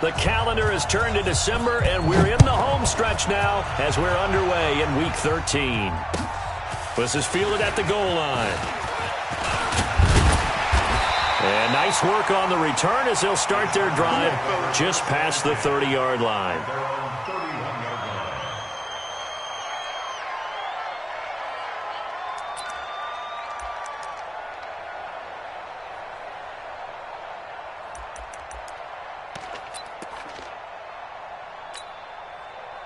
The calendar has turned to December, and we're in the home stretch now as we're underway in Week 13. This is fielded at the goal line. And nice work on the return as they'll start their drive just past the 30-yard line.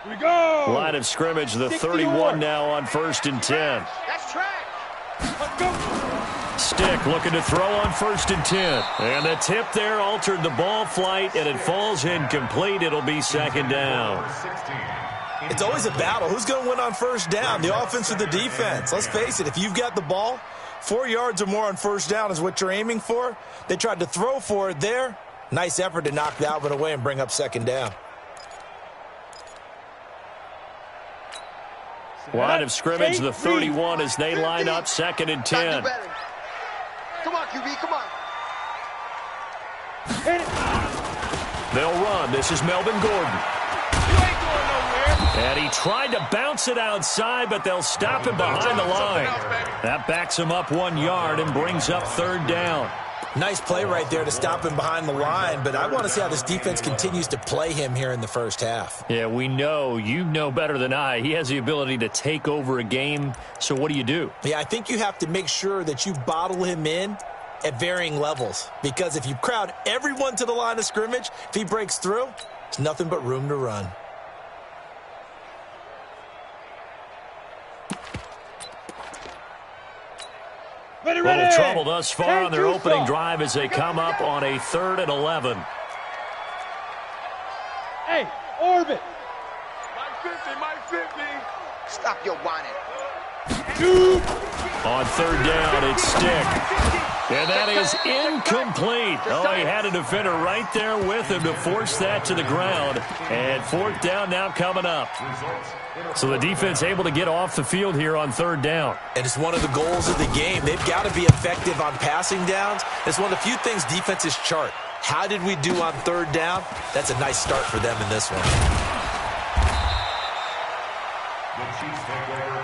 Here we go. Line of scrimmage, the 31 now on 1st and 10. That's track. Let's go. Stick looking to throw on 1st and 10. And the tip there altered the ball flight, and it falls incomplete. It'll be 2nd down. It's always a battle. Who's going to win on 1st down, the offense or the defense? Let's face it, if you've got the ball, 4 yards or more on 1st down is what you're aiming for. They tried to throw for it there. Nice effort to knock that one away and bring up 2nd down. Line of scrimmage, the 31 as they line up 2nd and 10. Come on, QB, come on. They'll run. This is Melvin Gordon. You ain't going nowhere. And he tried to bounce it outside, but they'll stop him behind the line. That backs him up 1 yard and brings up 3rd down. Nice play right there to stop him behind the line, but I want to see how this defense continues to play him here in the 1st half. Yeah, we know. You know better than I. He has the ability to take over a game, so what do? Yeah, I think you have to make sure that you bottle him in at varying levels, because if you crowd everyone to the line of scrimmage, if he breaks through, there's nothing but room to run. Little trouble thus far on their opening drive as they come up on a 3rd and 11. Hey, orbit. My 50. Stop your whining. On 3rd down, it's Stick. And that is incomplete. Oh, he had a defender right there with him to force that to the ground. And 4th down now coming up. So the defense able to get off the field here on 3rd down. And it's one of the goals of the game. They've got to be effective on passing downs. It's one of the few things defenses chart. How did we do on 3rd down? That's a nice start for them in this one.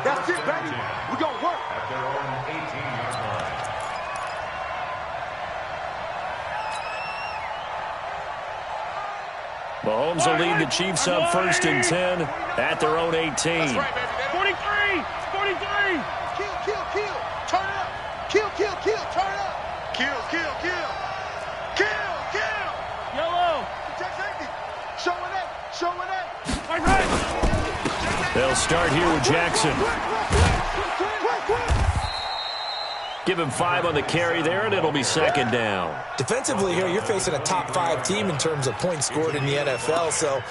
That's it, baby. We're going to work. At their own 18-yard line. Mahomes will lead the Chiefs up 1st and 10 at their own 18. That's right, baby. 43. Kill. Turn it up. Kill. Turn it up. Kill. Yellow. Protect safety. Showing it. Right. They'll start here with Jackson. Give him 5 on the carry there, and it'll be 2nd down. Defensively here, you're facing a top 5 team in terms of points scored in the NFL. So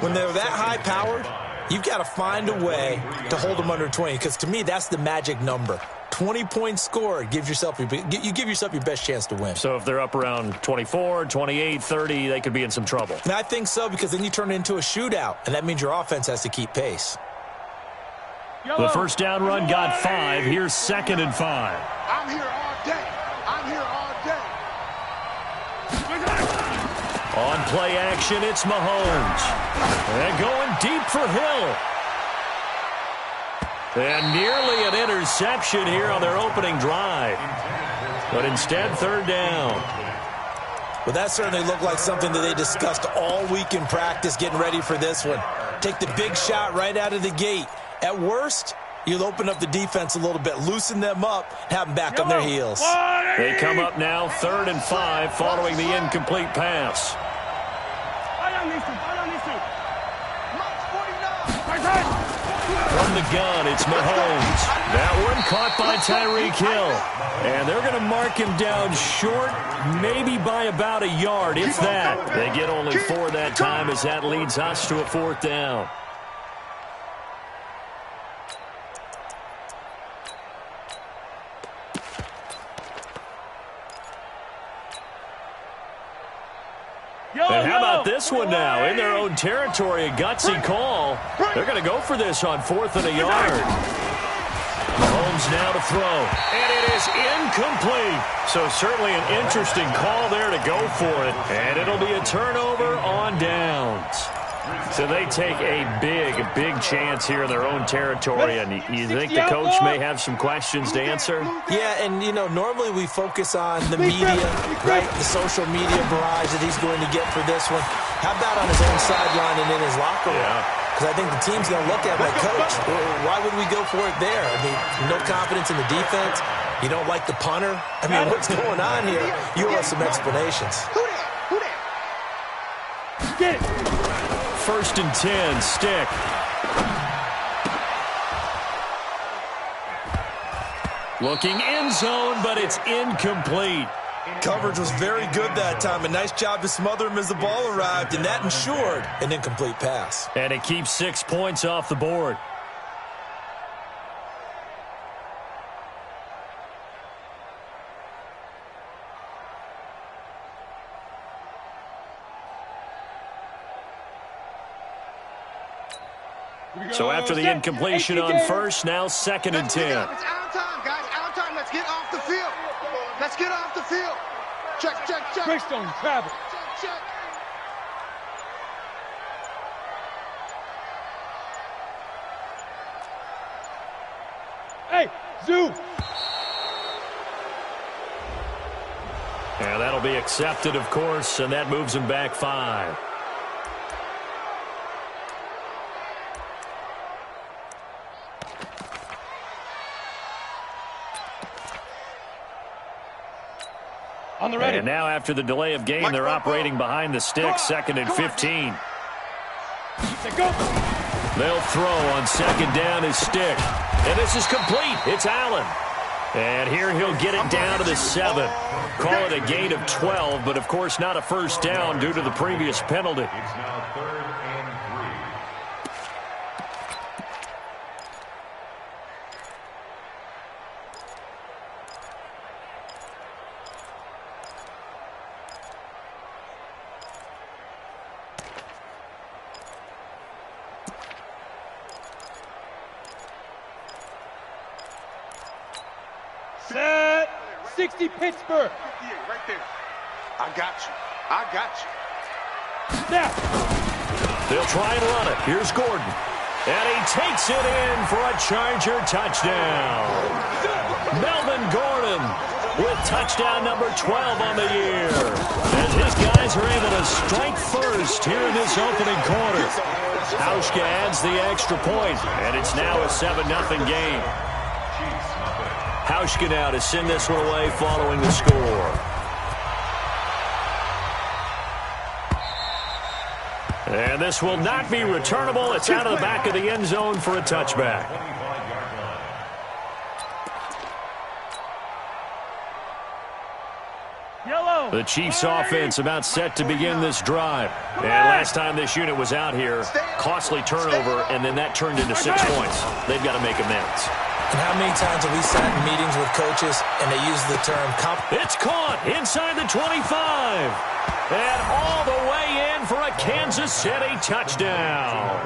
when they're that high-powered, you've got to find a way to hold them under 20. Because to me, that's the magic number. 20 points scored, you give yourself your best chance to win. So if they're up around 24, 28, 30, they could be in some trouble. And I think so, because then you turn it into a shootout, and that means your offense has to keep pace. The 1st down run got 5. Here's 2nd and 5. I'm here all day. On play action, it's Mahomes. And going deep for Hill. And nearly an interception here on their opening drive. But instead, 3rd down. Well, that certainly looked like something that they discussed all week in practice getting ready for this one. Take the big shot right out of the gate. At worst, you'll open up the defense a little bit, loosen them up, have them back on their heels. They come up now 3rd and 5 following the incomplete pass. From the gun, it's Mahomes. That one caught by Tyreek Hill. And they're going to mark him down short, maybe by about a yard, if that. They get only 4 that time as that leads us to a 4th down. And how about this one now? In their own territory, a gutsy call. They're going to go for this on 4th and a yard. Mahomes Mahomes now to throw. And it is incomplete. So certainly an interesting call there to go for it. And it'll be a turnover on downs. So they take a big chance here in their own territory. And you think the coach may have some questions to answer? Yeah, and, normally we focus on the media, right? The social media barrage that he's going to get for this one. How about on his own sideline and in his locker room? Because I think the team's going to look at him like, Coach, why would we go for it there? I mean, no confidence in the defense. You don't like the punter? I mean, what's going on here? You owe us some explanations. Who that? Get it. 1st and 10, stick. Looking end zone, but it's incomplete. Coverage was very good that time. A nice job to smother him as the ball arrived, and that ensured an incomplete pass. And it keeps 6 points off the board. So after the incompletion on 1st, now 2nd and 10. It's out of time, guys. Out of time. Let's get off the field. Let's get off the field. Check. Greystone, travel. Check. Hey, Zoo. And that'll be accepted, of course, and that moves him back 5. On the ready. And now after the delay of game, they're operating behind the stick, 2nd and 15. They'll throw on 2nd down his stick. And this is complete. It's Allen. And here he'll get it down to the 7. Call it a gain of 12, but of course not a first down due to the previous penalty. It's now 3rd and 3. Set. 60 Pittsburgh. 58, right there. I got you. Snap. They'll try and run it. Here's Gordon. And he takes it in for a Charger touchdown. Melvin Gordon with touchdown number 12 on the year. As his guys are able to strike first here in this opening quarter. Hauschka adds the extra point, and it's now a 7-0 game. Hauschka now to send this one away following the score. And this will not be returnable. It's out of the back of the end zone for a touchback. Yellow. The Chiefs offense about set to begin this drive. And last time this unit was out here, costly turnover, and then that turned into 6 points. They've got to make amends. And how many times have we sat in meetings with coaches and they use the term It's caught inside the 25. And all the way in for a Kansas City touchdown.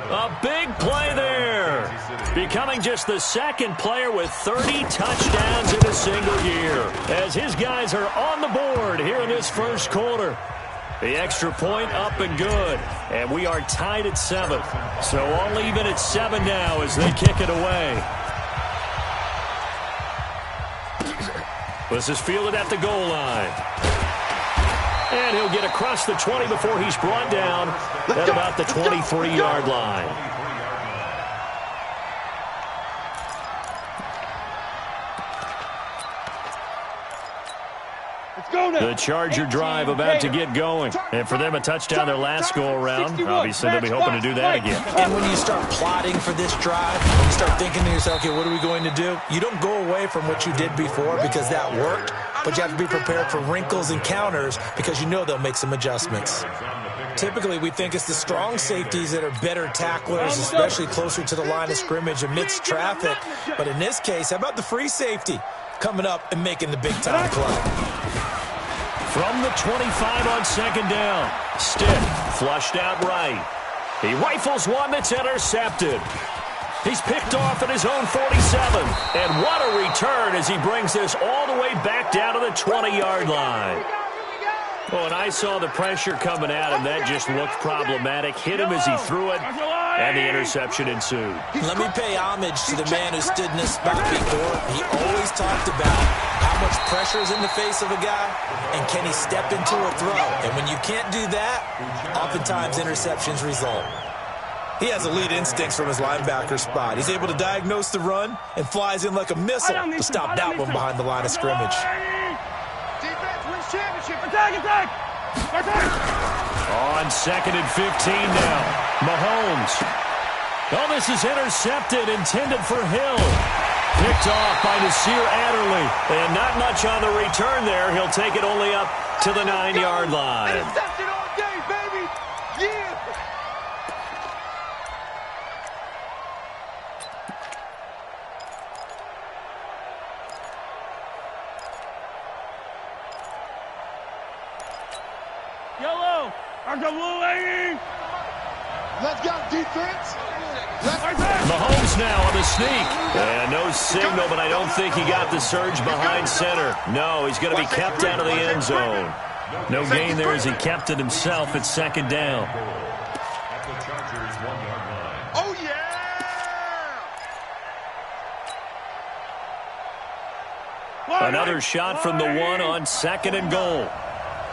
A big play there. Becoming just the 2nd player with 30 touchdowns in a single year. As his guys are on the board here in this 1st quarter. The extra point up and good. And we are tied at 7. So all even at 7 now as they kick it away. This is fielded at the goal line. And he'll get across the 20 before he's brought down at about the 23-yard line. The Charger drive about to get going. And for them, a touchdown their last go-around. Obviously, they'll be hoping to do that again. And when you start plotting for this drive, when you start thinking to yourself, okay, what are we going to do? You don't go away from what you did before because that worked, but you have to be prepared for wrinkles and counters because you know they'll make some adjustments. Typically, we think it's the strong safeties that are better tacklers, especially closer to the line of scrimmage amidst traffic. But in this case, how about the free safety coming up and making the big-time play? From the 25 on 2nd down. Stick flushed out right. He rifles one that's intercepted. He's picked off at his own 47. And what a return as he brings this all the way back down to the 20-yard line. Oh, and I saw the pressure coming at him. That just looked problematic. Hit him as he threw it, and the interception ensued. Let me pay homage to the man who stood in his spot before. He always talked about how much pressure is in the face of a guy, and can he step into a throw. And when you can't do that, oftentimes interceptions result. He has elite instincts from his linebacker spot. He's able to diagnose the run and flies in like a missile to stop that one behind the line of scrimmage. Defense wins championship. Attack! On 2nd and 15 now. Mahomes. Oh, this is intercepted, intended for Hill. Picked off by Nasir Adderley. And not much on the return there. He'll take it only up to the 9-yard line. Interception all day, baby. Yeah. Yellow. RWA. Let's go, defense. Mahomes now on the sneak. And no signal, but I don't think he got the surge behind center. No, he's going to be kept out of the end zone. No gain there as he kept it himself at 2nd down. At the Chargers' 1-yard line. Oh, yeah. Another shot from the 1 on 2nd and goal.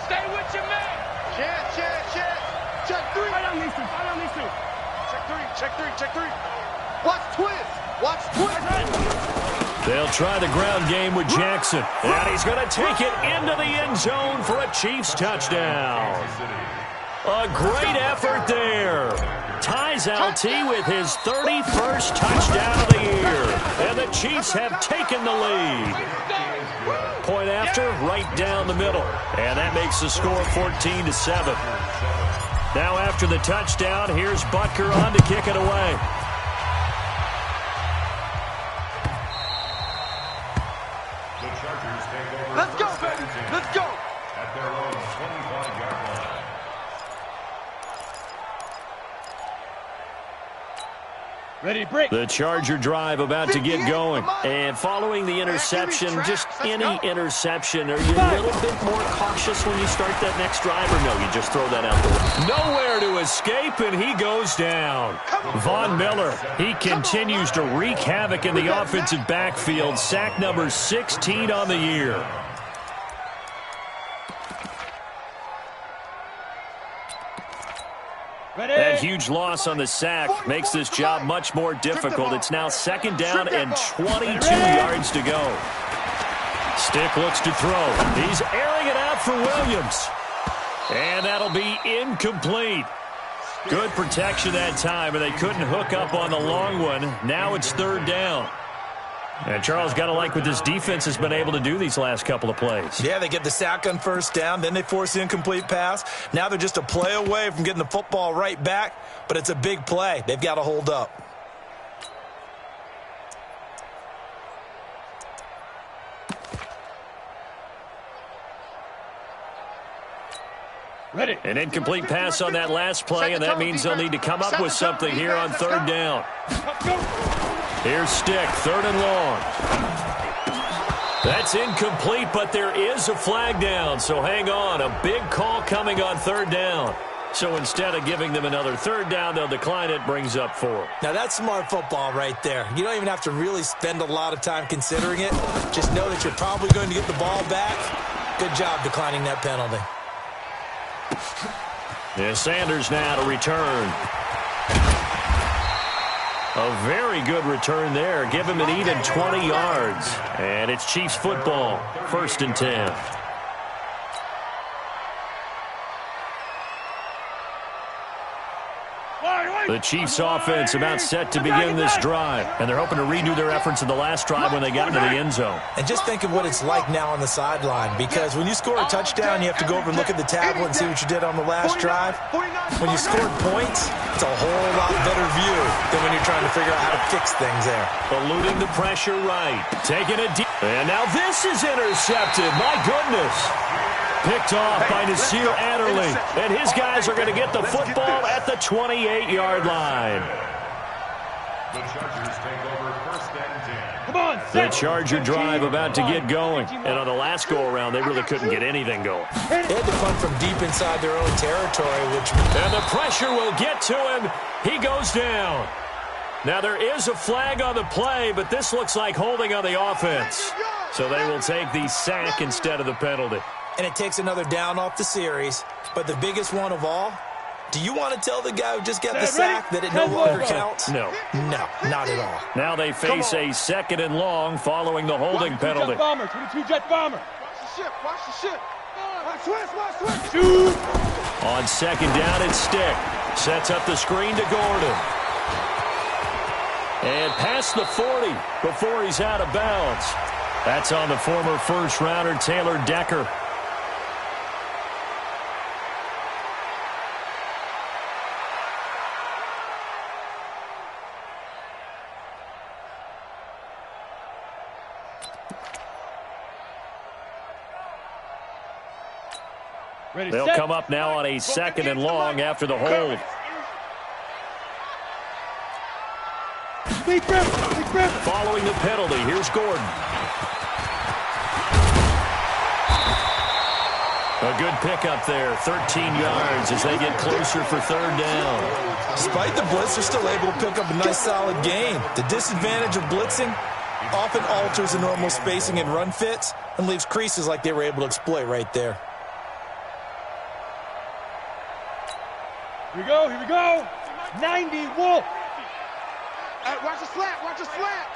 Stay with your man. Chance. Check 3. Fight on these two. Check 3. Watch twist. They'll try the ground game with Jackson. And he's going to take it into the end zone for a Chiefs touchdown. A great effort there. Ties LT with his 31st touchdown of the year. And the Chiefs have taken the lead. Point after, right down the middle. And that makes the score 14-7. Now after the touchdown, here's Butker on to kick it away. The Chargers take over. Let's go, baby. Let's go. At their own 25-yard line. Ready to break. The Charger drive about to get going. And following the interception, just any interception, are you a little bit more cautious when you start that next drive? Or no, you just throw that out the way? Nowhere to escape, and he goes down. Von Miller, he continues to wreak havoc in the offensive backfield. Sack number 16 on the year. That huge loss on the sack makes this job much more difficult. It's now 2nd down and 22 yards to go. Stick looks to throw. He's airing it out for Williams. And that'll be incomplete. Good protection that time, and they couldn't hook up on the long one. Now it's 3rd down. And Charles, got to like what this defense has been able to do these last couple of plays. Yeah, they get the sack on 1st down, then they force the incomplete pass. Now they're just a play away from getting the football right back, but it's a big play. They've got to hold up. Ready. An incomplete pass on that last play, and that means they'll need to come up with something here on 3rd down. Here's Stick, 3rd and long. That's incomplete, but there is a flag down, so hang on. A big call coming on 3rd down. So instead of giving them another 3rd down, they'll decline it, brings up 4. Now that's smart football right there. You don't even have to really spend a lot of time considering it. Just know that you're probably going to get the ball back. Good job declining that penalty. Yeah, Sanders now to return. A very good return there. Give him an even 20 yards. And it's Chiefs football, 1st and 10. The Chiefs offense about set to begin this drive. And they're hoping to redo their efforts in the last drive when they got into the end zone. And just think of what it's like now on the sideline, because when you score a touchdown, you have to go over and look at the tablet and see what you did on the last drive. When you scored points, it's a whole lot better view than when you're trying to figure out how to fix things there. Eluding the pressure right. Taking it deep. And now this is intercepted. My goodness. Picked off by Nasir Adderley. And his guys are going to get the football at the 28-yard line. The Chargers take over 1st and 10. Come on, The Charger drive about to get going. And on the last go-around, they really couldn't get anything going. They had to punt from deep inside their own territory, which... And the pressure will get to him. He goes down. Now, there is a flag on the play, but this looks like holding on the offense. So they will take the sack instead of the penalty. And it takes another down off the series. But the biggest one of all, do you want to tell the guy who just got the sack that it no longer counts? No. No, not at all. Now they face a 2nd and long following the holding penalty. 22-jet bomber. Watch the ship. Watch the ship. Watch switch. Shoot. On 2nd down, it's Stick. Sets up the screen to Gordon. And past the 40 before he's out of bounds. That's on the former first-rounder Taylor Decker. They'll come up now on a 2nd and long after the hold. Following the penalty, here's Gordon. A good pickup there, 13 yards as they get closer for 3rd down. Despite the blitz, they're still able to pick up a nice solid gain. The disadvantage of blitzing often alters the normal spacing and run fits and leaves creases like they were able to exploit right there. Here we go. 90 Wolf. Watch the slant. Watch the slant.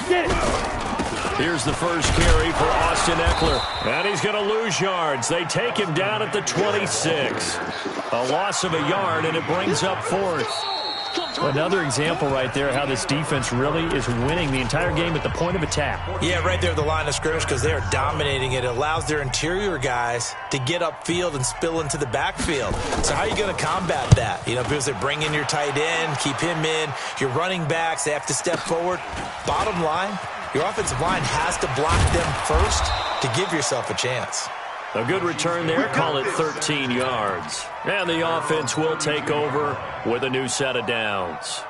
Get it. Here's the first carry for Austin Eckler. And he's going to lose yards. They take him down at the 26. A loss of a yard, and it brings up 4th. Another example right there how this defense really is winning the entire game at the point of attack. Yeah, right there at the line of scrimmage because they are dominating it. It allows their interior guys to get upfield and spill into the backfield. So how are you going to combat that? You know, because they bring in your tight end, keep him in. Your running backs, they have to step forward. Bottom line, your offensive line has to block them first to give yourself a chance. A good return there, call it 13 yards. And the offense will take over with a new set of downs.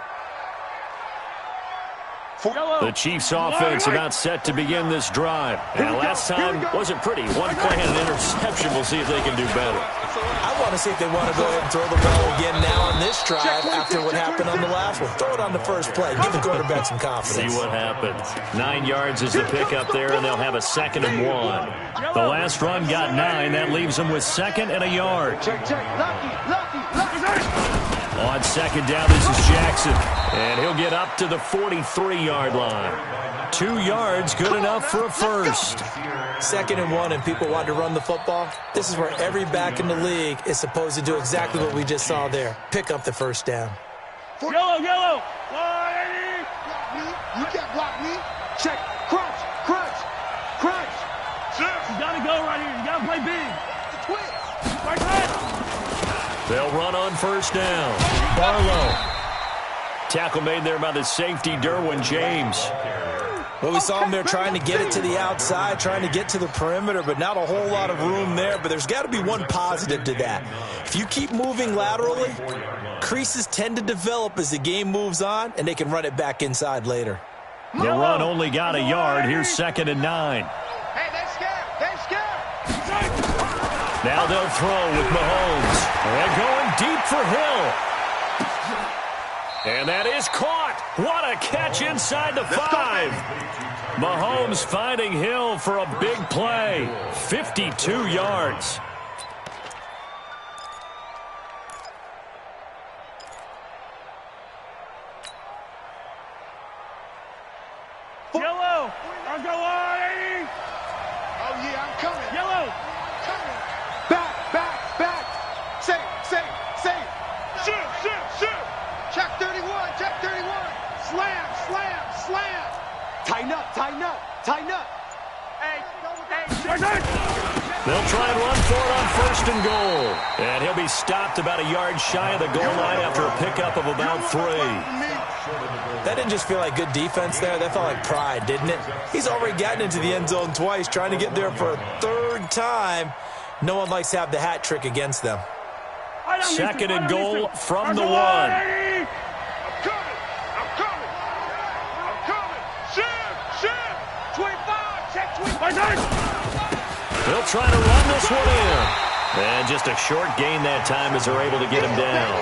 The Chiefs' offense about set to begin this drive. And last time wasn't pretty. One play and an interception. We'll see if they can do better. I want to see if they want to go ahead and throw the ball again now on this drive after what happened on the last one. Throw it on the first play. Give the quarterback some confidence. See what happens. 9 yards is the pickup there, and they'll have a 2nd and 1. The last run got 9. That leaves them with 2nd and a yard. On 2nd down, this is Jackson. And he'll get up to the 43-yard line. 2 yards, good enough for a first. 2nd and 1, and people want to run the football. This is where every back in the league is supposed to do exactly what we just saw there. Pick up the first down. Yellow. You can't block me. Check. Crunch. You got to go right here. You got to play big. The twins. Right side. They'll run on first down. Barlow. Tackle made there by the safety, Derwin James. Well, we saw him there trying to get it to the outside, trying to get to the perimeter, but not a whole lot of room there. But there's got to be one positive to that. If you keep moving laterally, creases tend to develop as the game moves on, and they can run it back inside later. The run only got a yard. Here's 2nd and 9. Hey, they're scared. Now they'll throw with Mahomes. And going deep for Hill. And that is caught. What a catch inside the 5. Mahomes finding Hill for a big play. 52 yards. Yellow. I'm going. Oh, yeah, I'm coming. Yellow. Coming. Back. Say. Shoot. Check 31. Slam. Tighten up. Hey. They'll try and run for it on 1st and goal. And he'll be stopped about a yard shy of the goal line after a pickup of about 3. That didn't just feel like good defense there. That felt like pride, didn't it? He's already gotten into the end zone twice, trying to get there for a 3rd time. No one likes to have the hat trick against them. 2nd and goal from the 1. I'm coming. He'll try to run this one in. And just a short gain that time as they're able to get him down.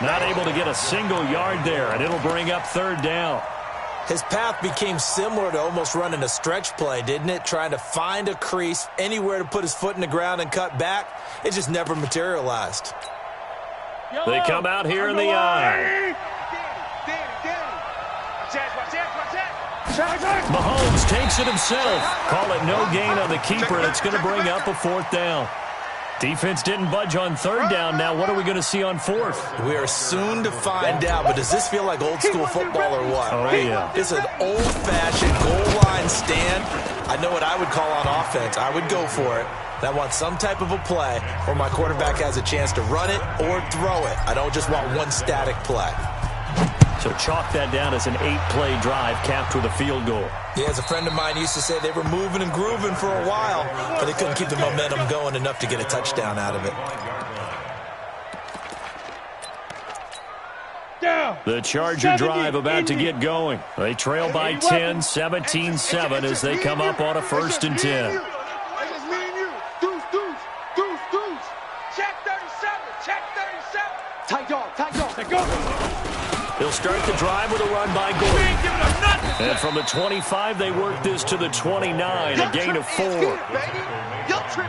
Not able to get a single yard there, and it'll bring up third down. His path became similar to almost running a stretch play, didn't it? Trying to find a crease, anywhere to put his foot in the ground and cut back. It just never materialized. They come out here in the eye. Mahomes takes it himself. Call it no gain on the keeper, and it's going to bring up a fourth down. Defense didn't budge on third down. Now what are we going to see on fourth? We are soon to find out, but does this feel like old school football or what? Oh, right? yeah. It's an old-fashioned goal line stand. I know what I would call on offense. I would go for it. And I want some type of a play where my quarterback has a chance to run it or throw it. I don't just want one static play. So chalk that down as an 8-play drive capped with a field goal. Yeah, as a friend of mine used to say, they were moving and grooving for a while, but they couldn't keep the momentum going enough to get a touchdown out of it. The Charger drive about to get going. They trail by 10, 17-7 as they come up on a 1st and 10. Tight dog. He'll start the drive with a run by Gordon. And from the 25, they work this to the 29, a gain of 4.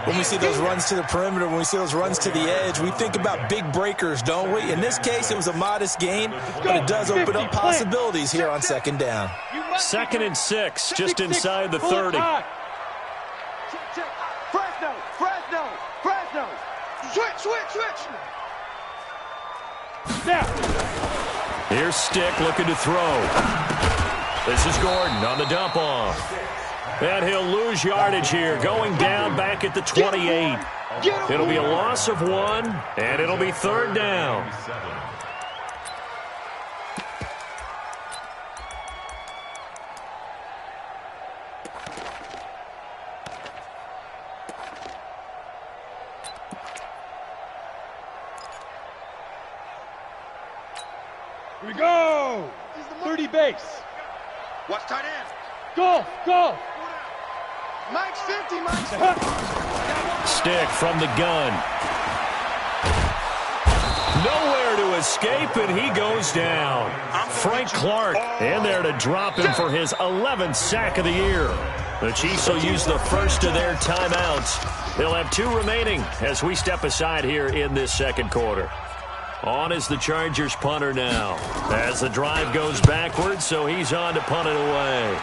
When we see those runs to the perimeter, when we see those runs to the edge, we think about big breakers, don't we? In this case, it was a modest gain, but it does open up possibilities here on 2nd down. 2nd and 6, just inside the 30. Fresno. Switch. Here's Stick looking to throw. This is Gordon on the dump off. And he'll lose yardage here, going down back at the 28. It'll be a loss of 1, and it'll be 3rd down. Here we go. 30 base. Watch tight end. Go. Mike's 50, Mike's 50. Stick from the gun. Nowhere to escape, and he goes down. Frank Clark in there to drop him for his 11th sack of the year. The Chiefs will use the first of their timeouts. They'll have 2 remaining as we step aside here in this 2nd quarter. On is the Chargers punter now. As the drive goes backwards, so he's on to punt it away.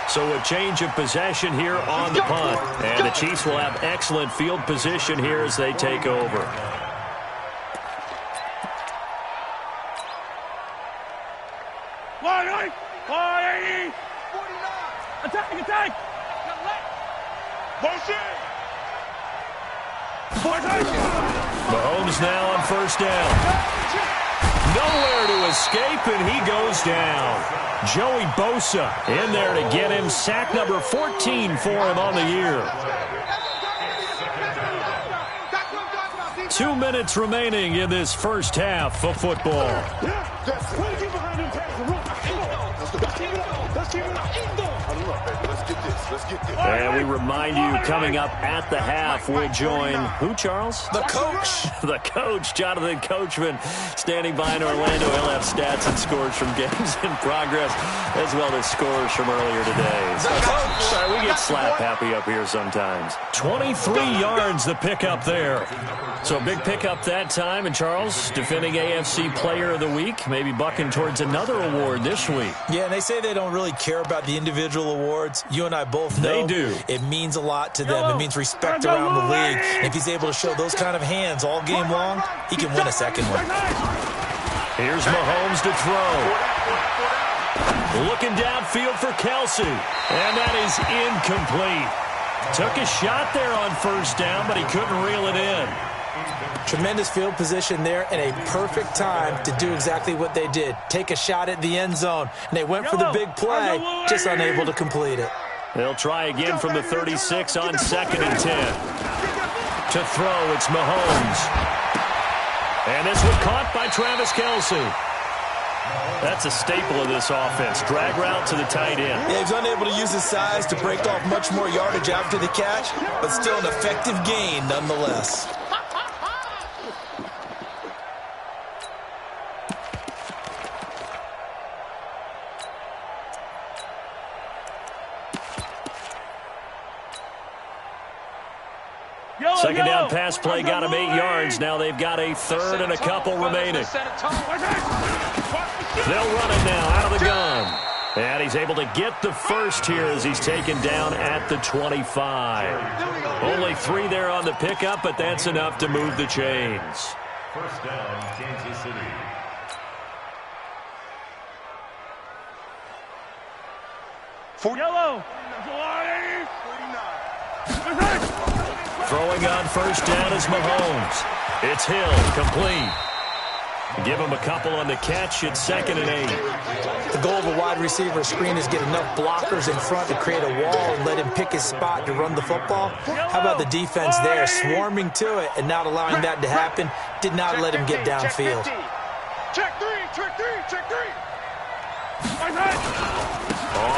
So a change of possession here on the punt. And the Chiefs will have excellent field position here as they take over. Attack! Mahomes now on 1st down. Nowhere to escape, and he goes down. Joey Bosa in there to get him. Sack number 14 for him on the year. 2 minutes remaining in this first half of football. And we remind you, coming up at the half, we'll join who, Charles? The coach. The coach, Jonathan Coachman, standing by in Orlando. He'll have stats and scores from games in progress, as well as scores from earlier today. The coach. Sorry, we get slap happy up here sometimes. 23 yards the pickup there. So a big pickup that time. And Charles, defending AFC Player of the Week, maybe bucking towards another award this week. Yeah, and they say they don't really care about the individual awards. You and I both know they do. It means a lot to them. It means respect around the league. And if he's able to show those kind of hands all game long, he can win a 2nd one. Here's Mahomes to throw. Looking downfield for Kelsey. And that is incomplete. Took a shot there on 1st down, but he couldn't reel it in. Tremendous field position there and a perfect time to do exactly what they did. Take a shot at the end zone. And they went for the big play, just unable to complete it. They'll try again from the 36 on 2nd and 10. To throw, it's Mahomes. And this one caught by Travis Kelce. That's a staple of this offense. Drag route to the tight end. Yeah, he's unable to use his size to break off much more yardage after the catch, but still an effective gain nonetheless. Second down pass play got him 8 yards. Now they've got a third and a couple remaining. They'll run it now out of the gun. And he's able to get the first here as he's taken down at the 25. Only 3 there on the pickup, but that's enough to move the chains. First down, Kansas City. Yellow. Throwing on first down is Mahomes. It's Hill, complete. Give him a couple on the catch. It's 2nd and 8. The goal of a wide receiver screen is get enough blockers in front to create a wall and let him pick his spot to run the football. How about the defense there, swarming to it and not allowing that to happen? Did not let him get downfield. Check 3, check 3, check 3.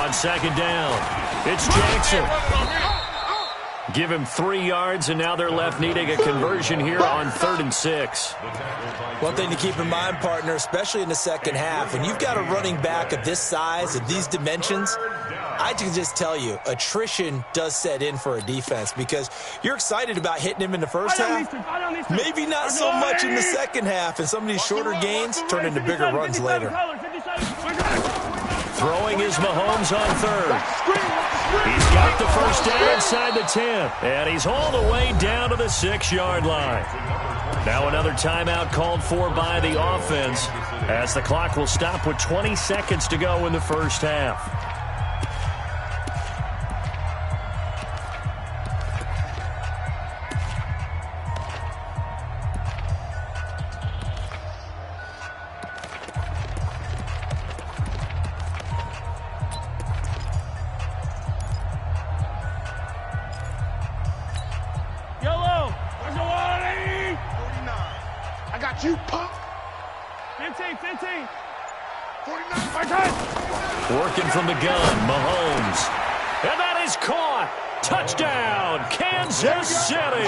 On 2nd down, it's Jackson. Give him 3 yards, and now they're left needing a conversion here on 3rd and 6. One thing to keep in mind, partner, especially in the second half, when you've got a running back of this size, of these dimensions, I can just tell you, attrition does set in for a defense because you're excited about hitting him in the first half. Maybe not so much in the second half, and some of these shorter gains turn into bigger runs later. Throwing is Mahomes on 3rd. He's got the first down inside the 10, and he's all the way down to the 6-yard line. Now another timeout called for by the offense as the clock will stop with 20 seconds to go in the first half. You punk. 15, 15. 49. Working from the gun, Mahomes. And that is caught. Touchdown, Kansas City.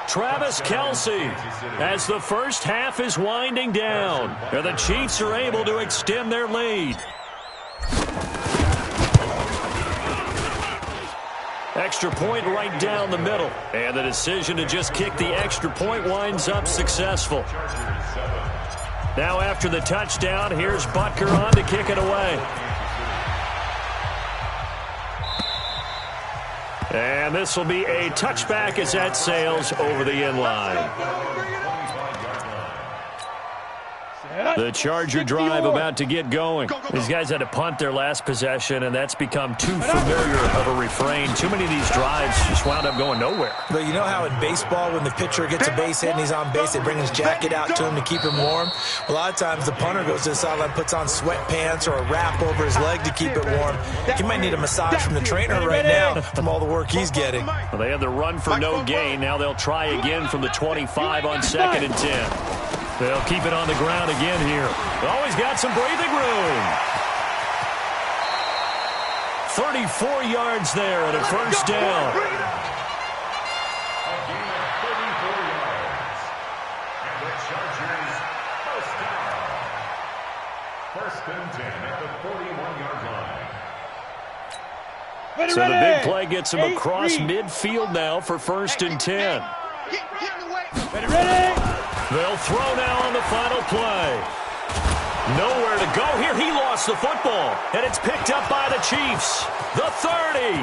Travis Kelce as the first half is winding down. And the Chiefs are able to extend their lead. Extra point right down the middle. And the decision to just kick the extra point winds up successful. Now after the touchdown, here's Butker on to kick it away. And this will be a touchback as that sails over the end line. The Charger drive about to get going. These guys had to punt their last possession, and that's become too familiar of a refrain. Too many of these drives just wound up going nowhere. But you know how in baseball, when the pitcher gets a base hit and he's on base, they bring his jacket out to him to keep him warm? A lot of times the punter goes to the sideline, puts on sweatpants or a wrap over his leg to keep it warm. He might need a massage from the trainer right now from all the work he's getting. Well, they had the run for no gain. Now they'll try again from the 25 on 2nd and 10. They'll keep it on the ground again here. Always got some breathing room. 34 yards there and a first down. A gain of 34 yards. And the Chargers first down. 1st and 10 at the 41-yard line. So the big play gets him across midfield now for 1st and 10. Ready? They'll throw now on the final play. Nowhere to go here. He lost the football, and it's picked up by the Chiefs. The 30,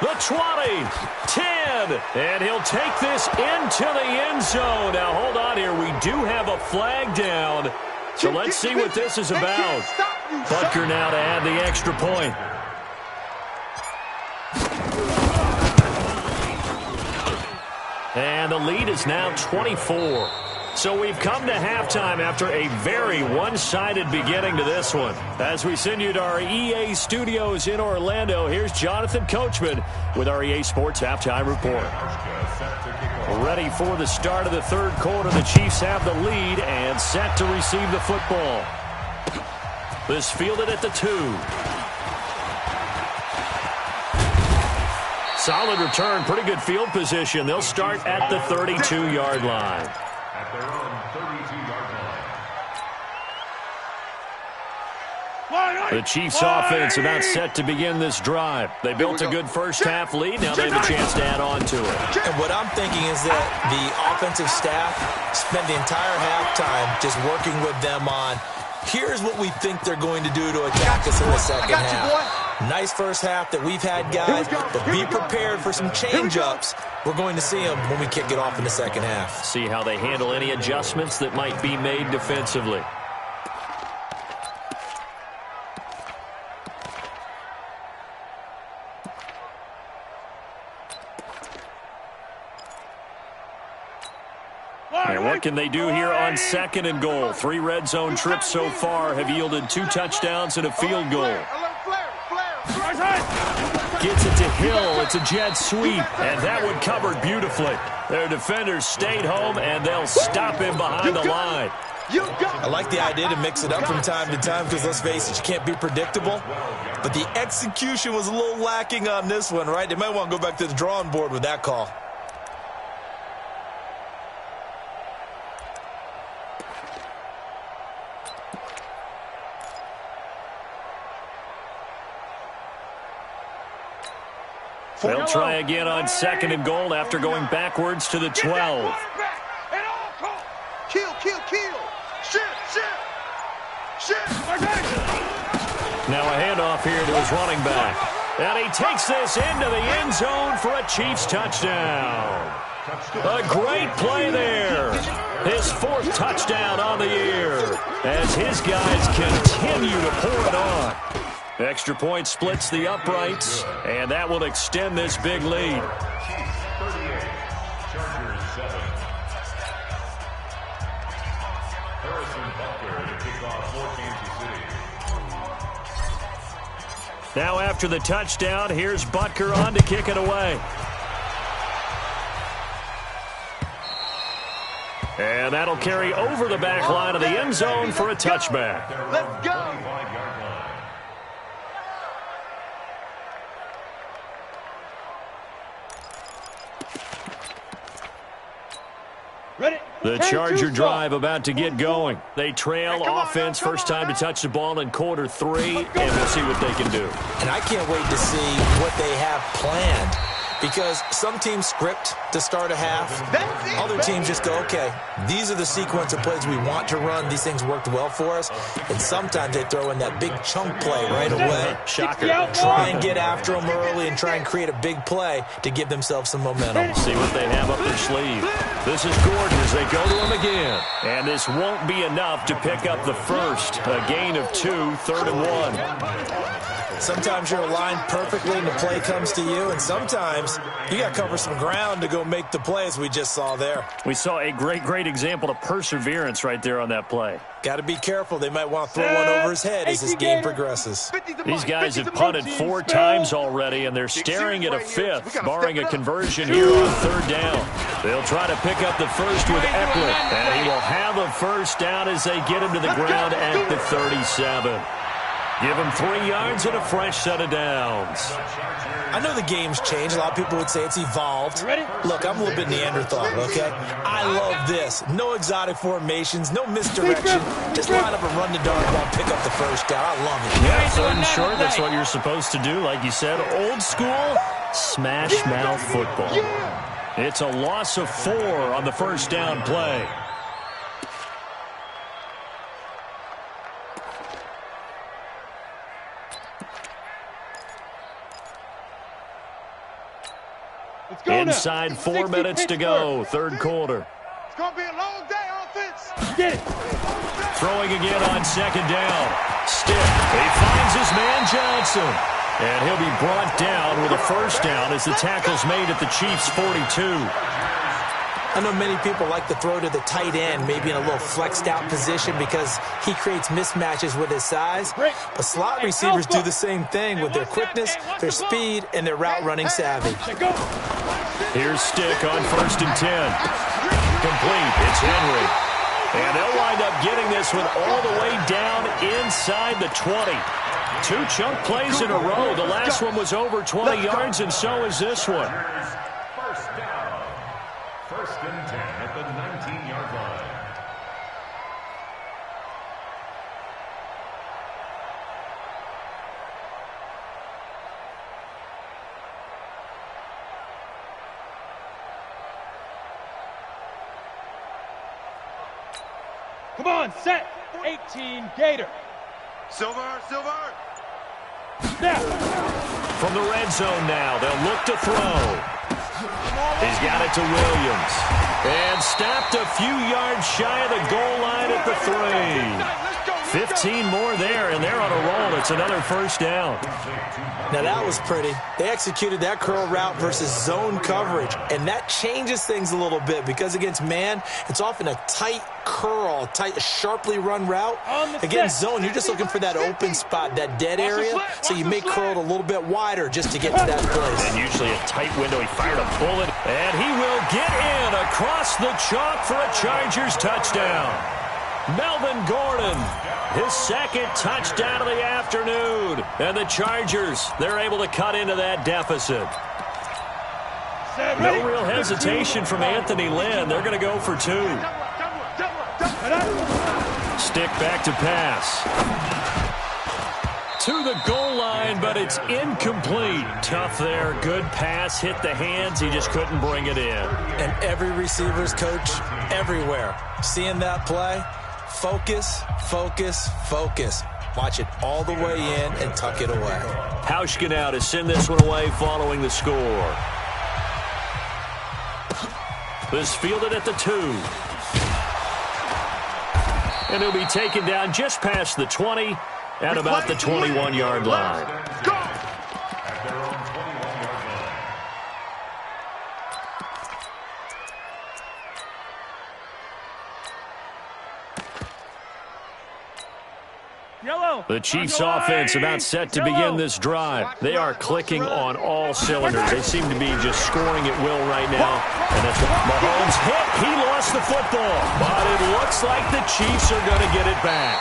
the 20, 10, and he'll take this into the end zone. Now, hold on here. We do have a flag down, so let's see what this is about. Butker now to add the extra point. And the lead is now 24. So we've come to halftime after a very one-sided beginning to this one. As we send you to our EA studios in Orlando, here's Jonathan Coachman with our EA Sports Halftime Report. Ready for the start of the third quarter. The Chiefs have the lead and set to receive the football. This fielded at the 2. Solid return, pretty good field position. They'll start at the 32-yard line. At their own 32-yard line. The Chiefs offense about set to begin this drive. They built a good first-half lead. Now they have a chance to add on to it. And what I'm thinking is that the offensive staff spent the entire halftime just working with them on, here's what we think they're going to do to attack us in the second half. Nice first half that we've had, guys, but be prepared for some change-ups. We're going to see them when we kick it off in the second half. See how they handle any adjustments that might be made defensively. And what can they do here on 2nd and goal? 3 red zone trips so far have yielded 2 touchdowns and a field goal. Gets it to Hill. It's a jet sweep, and that one covered beautifully. Their defenders stayed home, and they'll stop him behind the line. I like the idea to mix it up from time to time because, let's face it, you can't be predictable. But the execution was a little lacking on this one, right? They might want to go back to the drawing board with that call. They'll try again on 2nd and goal after going backwards to the 12. Kill. Now a handoff here to his running back. And he takes this into the end zone for a Chiefs touchdown. A great play there. His 4th touchdown on the year as his guys continue to pour it on. Extra point splits the uprights, and that will extend this big lead. Chiefs 38, Chargers 7. Harrison Butker to kick off for Kansas City. Now after the touchdown, here's Butker on to kick it away. And that'll carry over the back line of the end zone for a touchback. Let's go. The Charger drive about to get going. They trail offense first time to touch the ball in quarter 3, and we'll see what they can do. And I can't wait to see what they have planned because some teams script to start a half. Other teams just go, okay, these are the sequence of plays we want to run. These things worked well for us. And sometimes they throw in that big chunk play right away. Shocker. Try and get after them early and try and create a big play to give themselves some momentum. See what they have up their sleeve. This is Gordon as they go to him again. And this won't be enough to pick up the first. A gain of 2, 3rd and 1. Sometimes you're aligned perfectly and the play comes to you, and sometimes you got to cover some ground to go make the plays we just saw there. We saw a great example of perseverance right there on that play. Got to be careful. They might want to throw one over his head as this game progresses. These guys have punted 4 times already, and they're staring at a 5th, barring a conversion here on 3rd down. They'll try to pick up the first with Eckler, and he will have a first down as they get him to the ground at the 37. Give him 3 yards and a fresh set of downs. I know the game's changed. A lot of people would say it's evolved. Look, I'm a little bit Neanderthal, okay? I love this. No exotic formations, no misdirection. Just line up and run the darn ball, pick up the first down. I love it. Yeah, 3rd and short, that's what you're supposed to do. Like you said, old school, smash mouth football. It's a loss of 4 on the first down play. Inside 4 minutes to go, 3rd quarter. It's going to be a long day, offense. Get it. Throwing again on 2nd down. Stiff. He finds his man Johnson. And he'll be brought down with a first down as the tackle's made at the Chiefs' 42. I know many people like to throw to the tight end, maybe in a little flexed out position because he creates mismatches with his size. But slot receivers do the same thing with their quickness, their speed, and their route running savvy. Here's Stick on 1st and 10. Complete. It's Henry. And they'll wind up getting this one all the way down inside the 20. 2 chunk plays in a row. The last one was over 20 yards, and so is this one. First down. 1st and 10 at the 19-yard line. Come on, set. 18, Gator. Silver. Snap. From the red zone now, they'll look to throw. He's got it to Williams. And stopped a few yards shy of the goal line at the 3. 15 more there, and they're on a roll. It's another 1st down. Now that was pretty. They executed that curl route versus zone coverage, and that changes things a little bit because against man, it's often a tight curl, tight, sharply run route. Against zone, you're just looking for that open spot, that dead area, so you may curl it a little bit wider just to get to that place. And usually a tight window. He fired a bullet, and he will get in across the chalk for a Chargers touchdown. Melvin Gordon, his 2nd touchdown of the afternoon. And the Chargers, they're able to cut into that deficit. No real hesitation from Anthony Lynn. They're going to go for 2. Stick back to pass. To the goal line, but it's incomplete. Tough there. Good pass. Hit the hands. He just couldn't bring it in. And every receiver's coach everywhere, seeing that play, focus, focus, focus. Watch it all the way in and tuck it away. Hauschka now to send this one away following the score. This fielded at the 2. And he'll be taken down just past the 20 at about the 21-yard line. Go! At their own 21-yard line. Yellow. The Chiefs offense about set to begin this drive. They are clicking on all cylinders. They seem to be just scoring at will right now. And that's what Mahomes hit. He lost the football. But it looks like the Chiefs are going to get it back.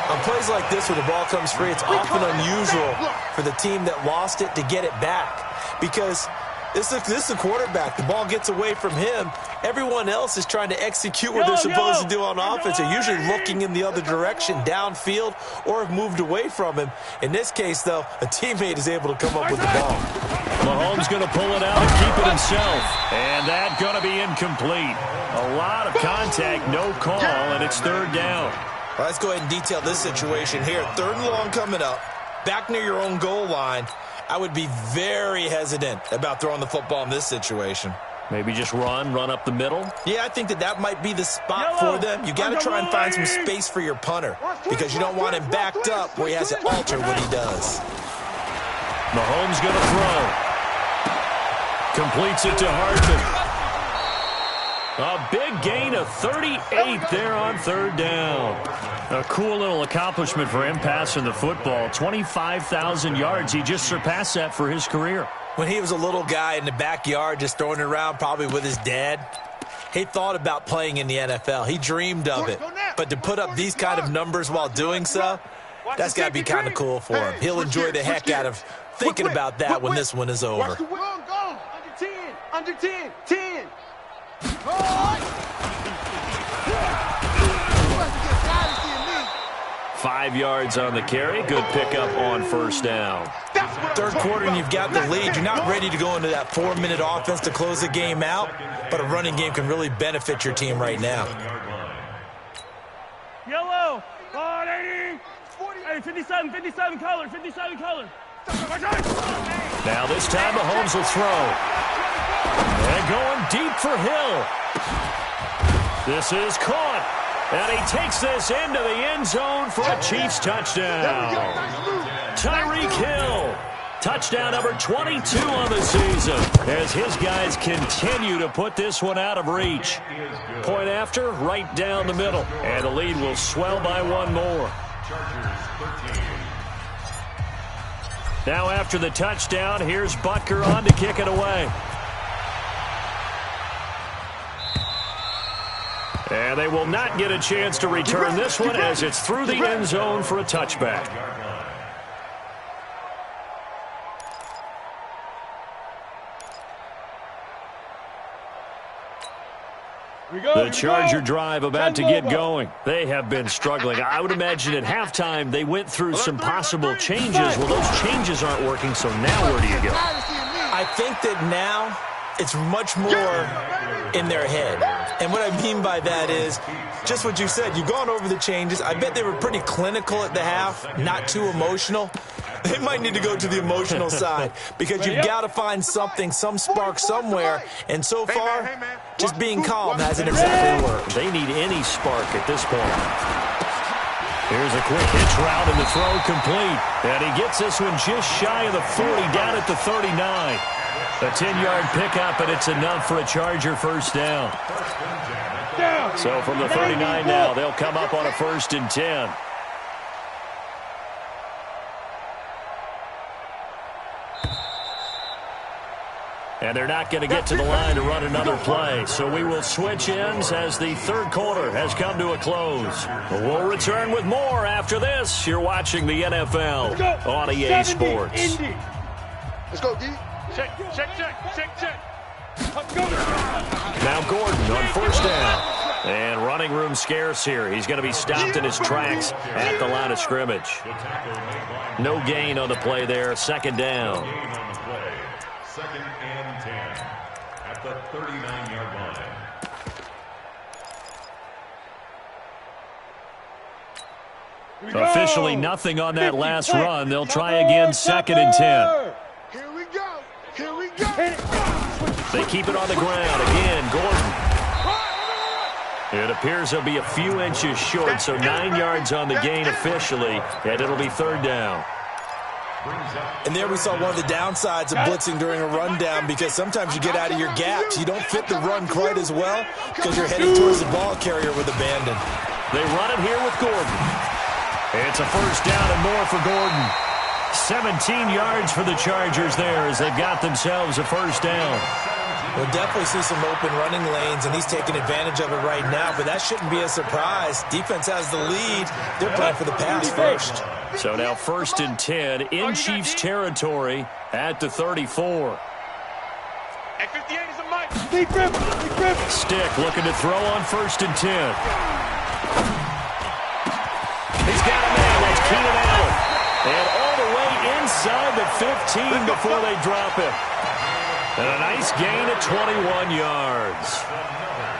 On plays like this where the ball comes free, it's often unusual for the team that lost it to get it back. Because this is the quarterback. The ball gets away from him. Everyone else is trying to execute what they're supposed to do on offense. They're usually looking in the other direction, downfield, or have moved away from him. In this case, though, a teammate is able to come up with the ball. Mahomes going to pull it out and keep it himself. And that's going to be incomplete. A lot of contact, no call, and it's 3rd down. Well, let's go ahead and detail this situation here. 3rd and long coming up, back near your own goal line. I would be very hesitant about throwing the football in this situation. Maybe just run up the middle. Yeah, I think that might be the spot for them. You got to try and find some space for your punter because you don't want him backed up where he has to alter what he does. Mahomes going to throw. Completes it to Hardman. A big gain of 38 there on 3rd down. A cool little accomplishment for him passing the football. 25,000 yards. He just surpassed that for his career. When he was a little guy in the backyard just throwing it around probably with his dad, he thought about playing in the NFL. He dreamed of it. But to put up these kind of numbers while doing so, that's got to be kind of cool for him. He'll enjoy the heck out of thinking about that when this one is over. Go. Under 10. 10. 5 yards on the carry. Good pickup on 1st down. 3rd quarter and you've got the lead. You're not ready to go into that 4-minute offense to close the game out, but a running game can really benefit your team right now. Yellow. 80. Hey, 57 color. 57 color. Now this time Mahomes will throw. And going deep for Hill. This is caught. And he takes this into the end zone for a Chiefs touchdown. Tyreek Hill Touchdown number 22 on the season as his guys continue to put this one out of reach. Point after, right down the middle. And the lead will swell by one more. Now after the touchdown, here's Butker on to kick it away. And they will not get a chance to return this one as it's through the end zone for a touchback. The Charger drive about to get going. They have been struggling. I would imagine at halftime they went through some possible changes. Well, those changes aren't working, so now where do you go? I think that now it's much more in their head. And what I mean by that is just what you said. You've gone over the changes. I bet they were pretty clinical at the half, not too emotional. They might need to go to the emotional side because you've got to find something, some spark somewhere. And so far, just being calm hasn't exactly worked. They need any spark at this point. Here's a quick hitch route and the throw complete. And he gets this one just shy of the 40 down at the 39. A 10-yard pickup, and it's enough for a Charger first down. So from the 39 now, they'll come up on a 1st and 10. And they're not going to get to the line to run another play. So we will switch ends as the third quarter has come to a close. We'll return with more after this. You're watching the NFL on EA Sports. Let's go, D. Check. Now Gordon on 1st down. And running room scarce here. He's going to be stopped in his tracks at the line of scrimmage. No gain on the play there. 2nd down. 2nd and 10 at the 39-yard line. Officially nothing on that last run. They'll try again, 2nd and 10. Here we go. They keep it on the ground. Again, Gordon. It appears they'll be a few inches short, so 9 yards on the gain officially, and it'll be 3rd down. And there we saw one of the downsides of blitzing during a rundown because sometimes you get out of your gaps. You don't fit the run quite as well because you're heading towards the ball carrier with abandon. They run it here with Gordon. It's a 1st down and more for Gordon. 17 yards for the Chargers there as they've got themselves a 1st down. We'll definitely see some open running lanes, and he's taking advantage of it right now, but that shouldn't be a surprise. Defense has the lead. They're playing for the pass first. So now 1st and 10 in Chiefs territory at the 34. At 58 is a mic. Stick looking to throw on 1st and 10. He's got a man. That's Keenan Allen. And all the way inside the 15 before they drop it. And a nice gain at 21 yards.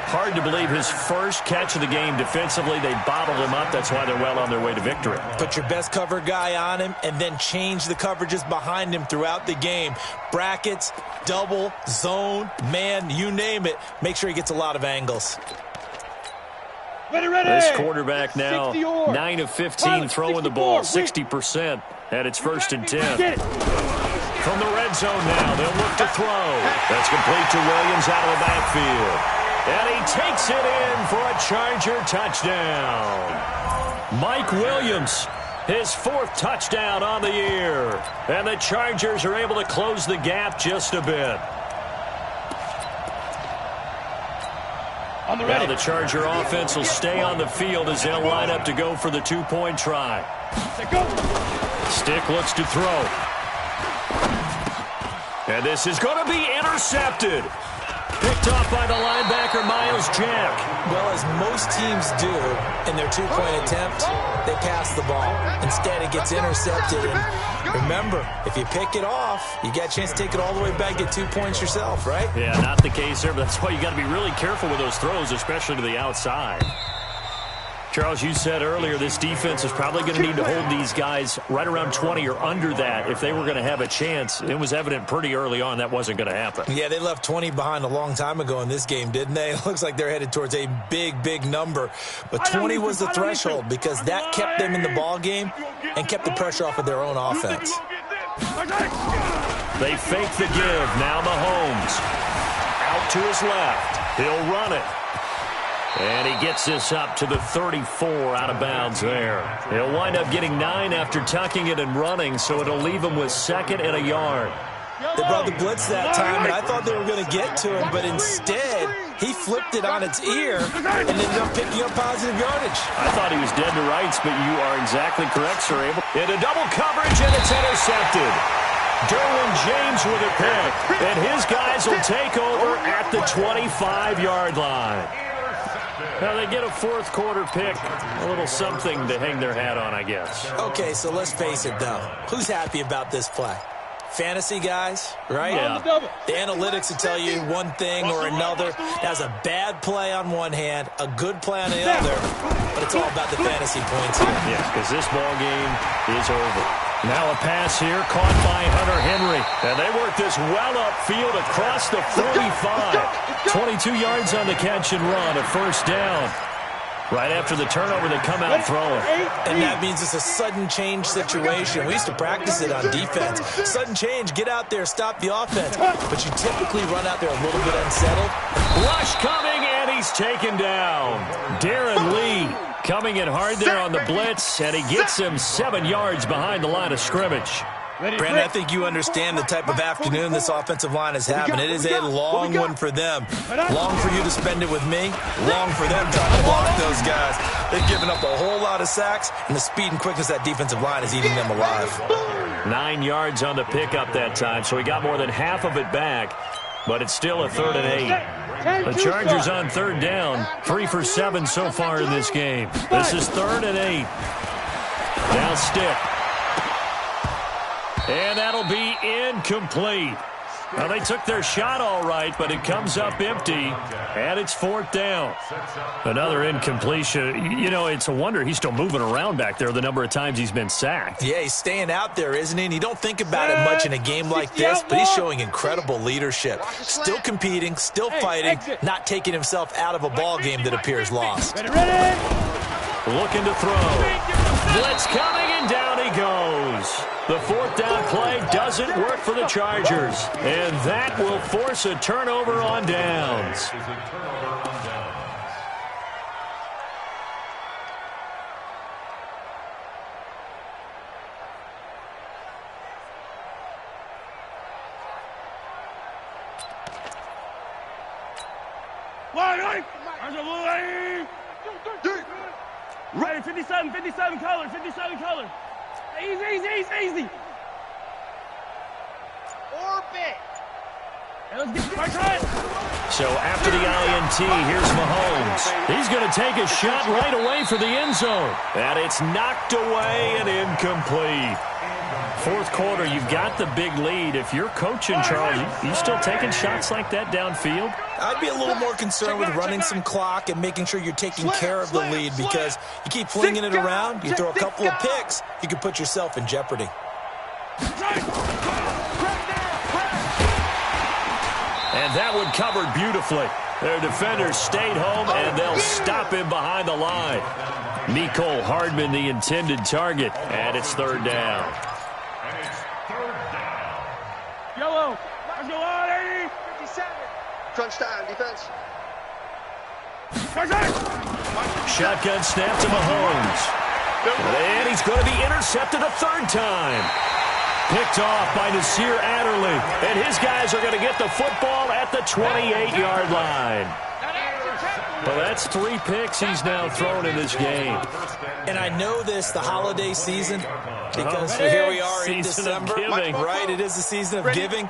Hard to believe his first catch of the game defensively. They bottled him up. That's why they're well on their way to victory. Put your best cover guy on him and then change the coverages behind him throughout the game. Brackets, double, zone, man, you name it. Make sure he gets a lot of angles. This quarterback now 9 of 15 throwing the ball, 60% at its 1st and 10. From the red zone now, they'll look to throw. That's complete to Williams out of the backfield. And he takes it in for a Charger touchdown. Mike Williams, his 4th touchdown on the year. And the Chargers are able to close the gap just a bit. Now the Charger offense will stay on the field as they'll line up to go for the 2-point try. Stick looks to throw. And this is going to be intercepted. Picked off by the linebacker, Miles Jack. Well, as most teams do in their 2-point attempt, they pass the ball. Instead, it gets intercepted. And remember, if you pick it off, you get a chance to take it all the way back, get 2 points yourself, right? Yeah, not the case there, but that's why you got to be really careful with those throws, especially to the outside. Charles, you said earlier this defense is probably going to need to hold these guys right around 20 or under that if they were going to have a chance. It was evident pretty early on that wasn't going to happen. Yeah, they left 20 behind a long time ago in this game, didn't they? It looks like they're headed towards a big, big number. But 20 was the threshold because that kept them in the ball game and kept the pressure off of their own offense. They fake the give. Now Mahomes. Out to his left. He'll run it. And he gets this up to the 34 out of bounds there. He'll wind up getting 9 after tucking it and running, so it'll leave him with 2nd and a yard. They brought the blitz that time, and I thought they were going to get to him, but instead, he flipped it on its ear and ended up picking up positive yardage. I thought he was dead to rights, but you are exactly correct, sir. Into double coverage, and it's intercepted. Derwin James with a pick, and his guys will take over at the 25-yard line. Now they get a 4th quarter pick, a little something to hang their hat on, I guess. Okay, so let's face it, though. Who's happy about this play? Fantasy guys, right? Yeah. The analytics will tell you one thing or another. That's a bad play on one hand, a good play on the other, but it's all about the fantasy points here. Yeah, because this ball game is over. Now a pass here caught by Hunter Henry. And they work this well upfield across the 45. 22 yards on the catch and run, a 1st down. Right after the turnover, they come out throwing. And that means it's a sudden change situation. We used to practice it on defense. Sudden change, get out there, stop the offense. But you typically run out there a little bit unsettled. Rush coming, and he's taken down. Darren Lee coming in hard there on the blitz, and he gets him 7 yards behind the line of scrimmage. Brandon, I think you understand the type of afternoon this offensive line is having. It is a long one for them. Long for you to spend it with me. Long for them trying to block those guys. They've given up a whole lot of sacks, and the speed and quickness of that defensive line is eating them alive. 9 yards on the pickup that time, so he got more than half of it back, but it's still a 3rd and 8. The Chargers on 3rd down, 3 for 7 so far in this game. This is 3rd and 8. Now Stick. And that'll be incomplete. Now, they took their shot all right, but it comes up empty, and it's 4th down. Another incompletion. You know, it's a wonder he's still moving around back there the number of times he's been sacked. Yeah, he's staying out there, isn't he? And you don't think about it much in a game like this, but he's showing incredible leadership. Still competing, still fighting, not taking himself out of a ball game that appears lost. Looking to throw. Blitz coming, and down he goes. The 4th down play doesn't work for the Chargers, and that will force a turnover on downs. Ready, 57 colors, 57 colors. Easy. Orbit. Let's get right. So after the INT, here's Mahomes. He's going to take a shot right away for the end zone. And it's knocked away and incomplete. 4th quarter, you've got the big lead. If you're coaching, Charles, you still taking shots like that downfield? I'd be a little more concerned with running some clock and making sure you're taking care of the lead, because you keep flinging it around, you throw a couple of picks, you can put yourself in jeopardy. And that one covered beautifully. Their defenders stayed home, and they'll stop him behind the line. Mecole Hardman, the intended target, and it's 3rd down. Yellow. Let's go on, 80. 57. Crunch time, defense. Shotgun snap to Mahomes. And he's going to be intercepted a 3rd time. Picked off by Nasir Adderley. And his guys are going to get the football at the 28-yard line. Well, that's 3 picks he's now thrown in this game. And I know this, the holiday season, because here we are in December. Right, it is the season of giving.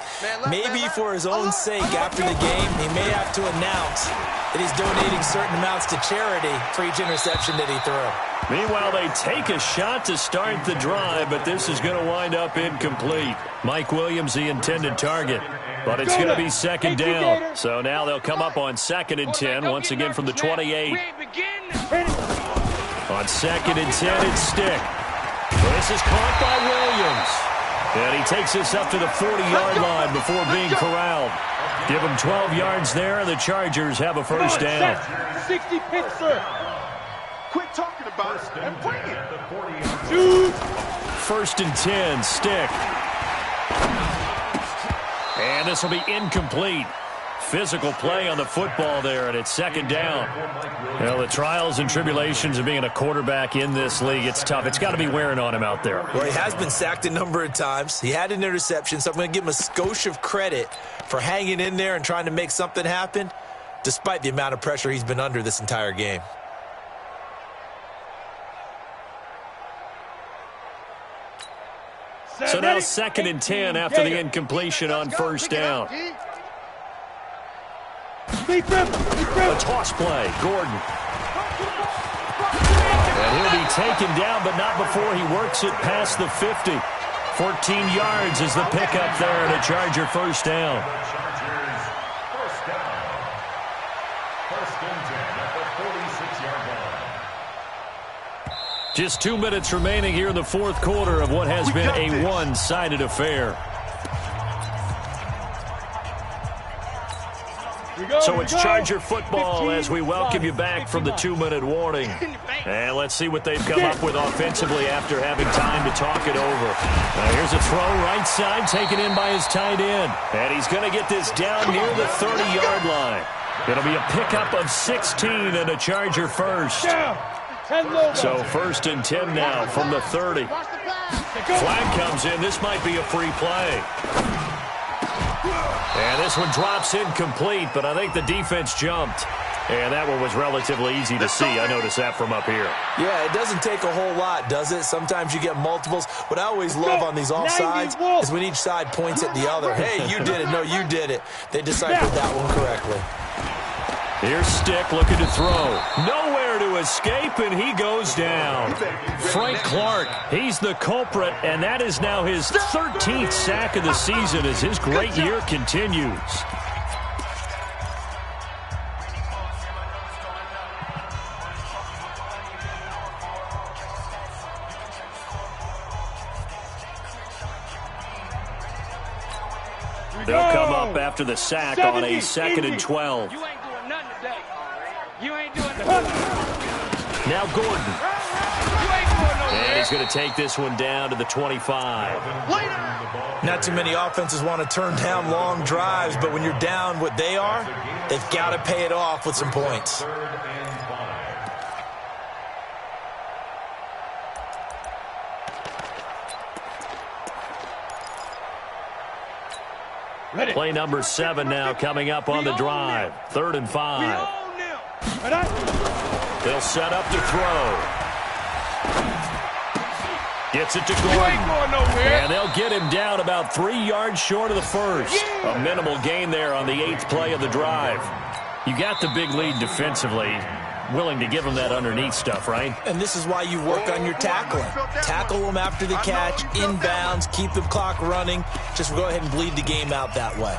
Maybe for his own sake, after the game, he may have to announce that he's donating certain amounts to charity for each interception that he threw. Meanwhile, they take a shot to start the drive, but this is going to wind up incomplete. Mike Williams, the intended target. But it's going to be 2nd down. So now they'll come up on 2nd and 10, once again from the 28. On 2nd and 10, it's Stick. This is caught by Williams. And he takes this up to the 40-yard line before being corralled. Give him 12 yards there, and the Chargers have a 1st down. 60 picks, sir. Quit talking about it and bring it. 1st and 10, Stick. And this will be incomplete. Physical play on the football there, and it's second down. Well, the trials and tribulations of being a quarterback in this league, it's tough. It's got to be wearing on him out there. Well, he has been sacked a number of times. He had an interception, so I'm going to give him a skosh of credit for hanging in there and trying to make something happen, despite the amount of pressure he's been under this entire game. So now 2nd and 10 after the incompletion on first down. A toss play, Gordon. And he'll be taken down, but not before he works it past the 50. 14 yards is the pickup there, and a Charger first down. Just 2 minutes remaining here in the fourth quarter of what has been a one-sided affair. So it's Charger football as we welcome you back from the 2-minute warning. And let's see what they've come up with offensively after having time to talk it over. Here's a throw right side taken in by his tight end. And he's going to get this down near the 30-yard line. It'll be a pickup of 16 and a Charger first. So 1st and 10 now from the 30. Flag comes in. This might be a free play. And this one drops incomplete, but I think the defense jumped. And that one was relatively easy to see. I noticed that from up here. Yeah, it doesn't take a whole lot, does it? Sometimes you get multiples. What I always love on these offsides is when each side points at the other. Hey, you did it. No, you did it. They deciphered that one correctly. Here's Stick looking to throw. Nowhere to escape, and he goes down. Frank Clark, he's the culprit, and that is now his 13th sack of the season as his great year continues. They'll come up after the sack on a 2nd and 12. You ain't doing nothing today. You ain't doing nothing. Now Gordon. You ain't going nowhere. And he's going to take this one down to the 25. Not too many offenses want to turn down long drives, but when you're down what they are, they've got to pay it off with some points. Play number 7 now coming up on the drive. 3rd and 5. They'll set up to throw. Gets it to Gordon. And they'll get him down about 3 yards short of the first. A minimal gain there on the 8th play of the drive. You got the big lead defensively. Willing to give him that underneath stuff, right? And this is why you work on your tackling. Tackle them after the catch, inbounds, keep the clock running. Just go ahead and bleed the game out that way.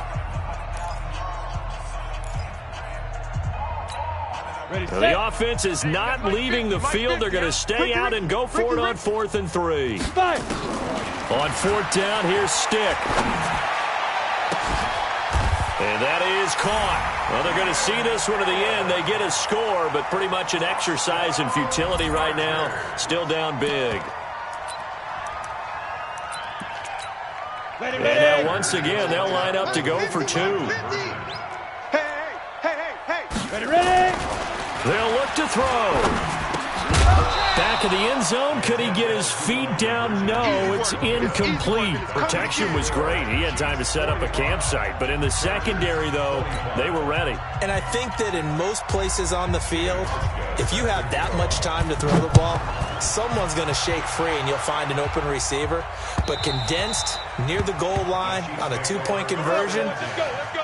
The offense is not leaving the field. They're going to stay out and go for it on 4th and 3. On 4th down, here's Stick. And that is caught. Well, they're going to see this one to the end. They get a score, but pretty much an exercise in futility right now. Still down big. And now once again, they'll line up to go for 2. Ready? They'll look to throw. Back of the end zone. Could he get his feet down? No, it's incomplete. Protection was great. He had time to set up a campsite. But in the secondary, though, they were ready. And I think that in most places on the field, if you have that much time to throw the ball, someone's going to shake free and you'll find an open receiver. But condensed near the goal line on a 2-point conversion,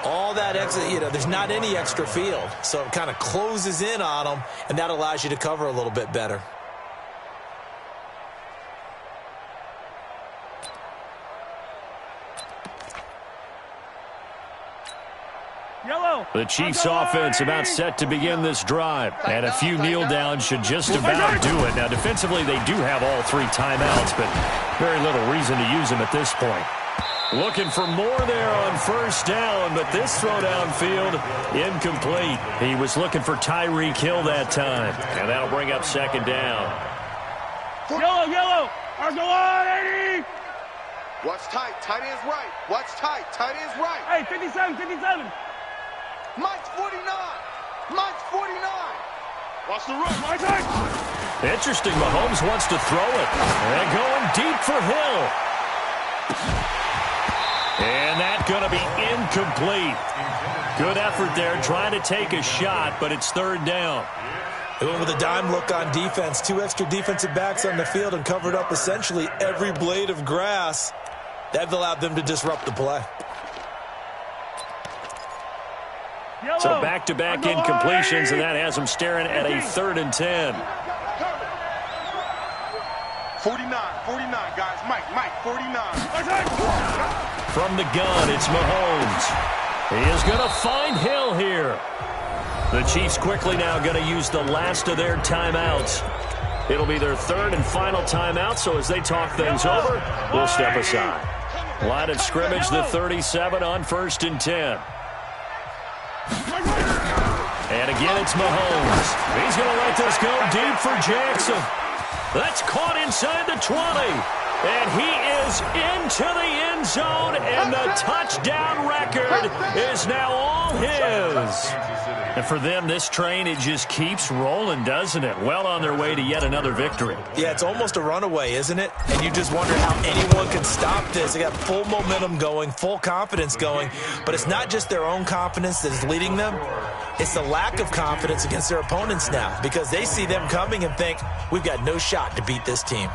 all that extra, there's not any extra field. So it kind of closes in on them, and that allows you to cover a little bit better. The Chiefs offense about set to begin this drive. And a few kneel downs should just about do it. Now, defensively, they do have all 3 timeouts, but very little reason to use them at this point. Looking for more there on 1st down, but this throw downfield, incomplete. He was looking for Tyreek Hill that time, and that'll bring up 2nd down. Yellow. Arsenal 80. Watch tight. Tight end's right. Watch tight. Tight end's right. Hey, 57, 57. Mike's 49. Mike's 49. Watch the run. My time. Interesting. Mahomes wants to throw it. And going deep for Hill. And that's going to be incomplete. Good effort there trying to take a shot, but it's third down. They went with a dime look on defense. 2 extra defensive backs on the field and covered up essentially every blade of grass. That allowed them to disrupt the play. Yellow. So back-to-back incompletions, and that has them staring at a 3rd and 10. 49, guys. Mike, 49. From the gun, it's Mahomes. He is going to find Hill here. The Chiefs quickly now going to use the last of their timeouts. It'll be their 3rd and final timeout, so as they talk things over, we'll step aside. Line of scrimmage, the 37 on 1st and 10. And again, it's Mahomes. He's going to let this go deep for Jackson. That's caught inside the 20. And he is into the end zone, and the touchdown record is now all his. And for them, this train, it just keeps rolling, doesn't it? Well on their way to yet another victory. Yeah, it's almost a runaway, isn't it? And you just wonder how anyone can stop this. They got full momentum going, full confidence going. But it's not just their own confidence that is leading them. It's the lack of confidence against their opponents now, because they see them coming and think, we've got no shot to beat this team.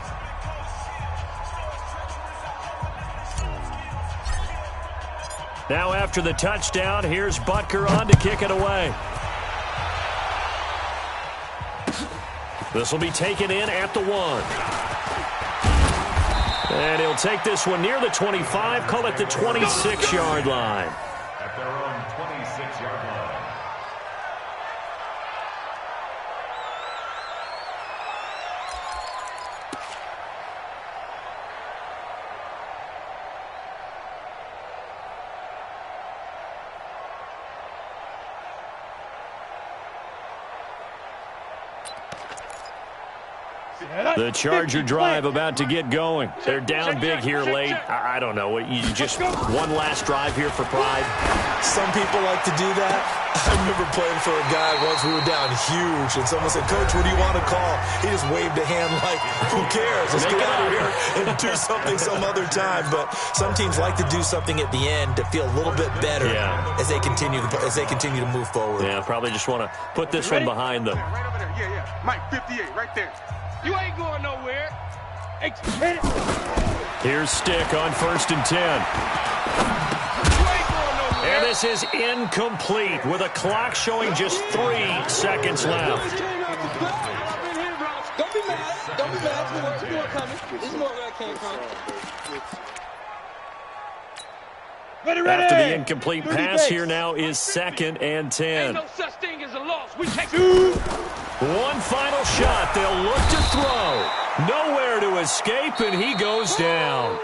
Now after the touchdown, here's Butker on to kick it away. This will be taken in at the 1. And he'll take this one near the 25, call it the 26-yard line. At their own 26-yard line. The Charger drive about to get going. They're down big here late. I don't know. You just one last drive here for pride? Some people like to do that. I remember playing for a guy once. We were down huge, and someone said, Coach, what do you want to call? He just waved a hand like, who cares? Let's get out of here and do something some other time. But some teams like to do something at the end to feel a little bit better as they continue to move forward. Yeah, probably just want to put this one behind them. Right over there. Yeah. Mike, 58, right there. You ain't going nowhere. Here's Stick on 1st and 10. You ain't going nowhere. And this is incomplete with a clock showing just 3 seconds left. Don't be mad. Don't be mad. There's more coming. There's more where I came from. Ready. After the incomplete pass, here now is 2nd and 10. Ain't no such thing as a loss. We take 2. One final shot. They'll look to throw. Nowhere to escape, and he goes down.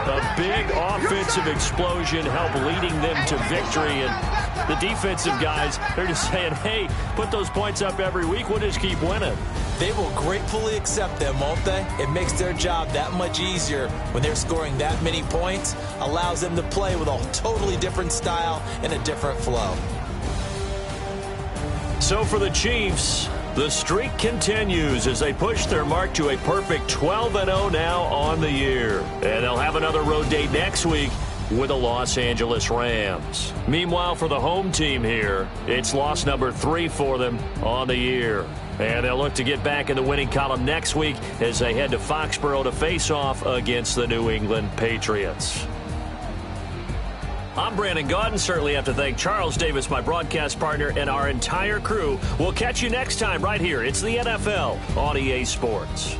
A big offensive explosion helped leading them to victory. And the defensive guys, they're just saying, hey, put those points up every week. We'll just keep winning. They will gratefully accept them, won't they? It makes their job that much easier when they're scoring that many points. Allows them to play with a totally different style and a different flow. So for the Chiefs, the streak continues as they push their mark to a perfect 12-0 now on the year. And they'll have another road date next week with the Los Angeles Rams. Meanwhile, for the home team here, it's loss number 3 for them on the year. And they'll look to get back in the winning column next week as they head to Foxborough to face off against the New England Patriots. I'm Brandon Gaudin. Certainly have to thank Charles Davis, my broadcast partner, and our entire crew. We'll catch you next time right here. It's the NFL on EA Sports.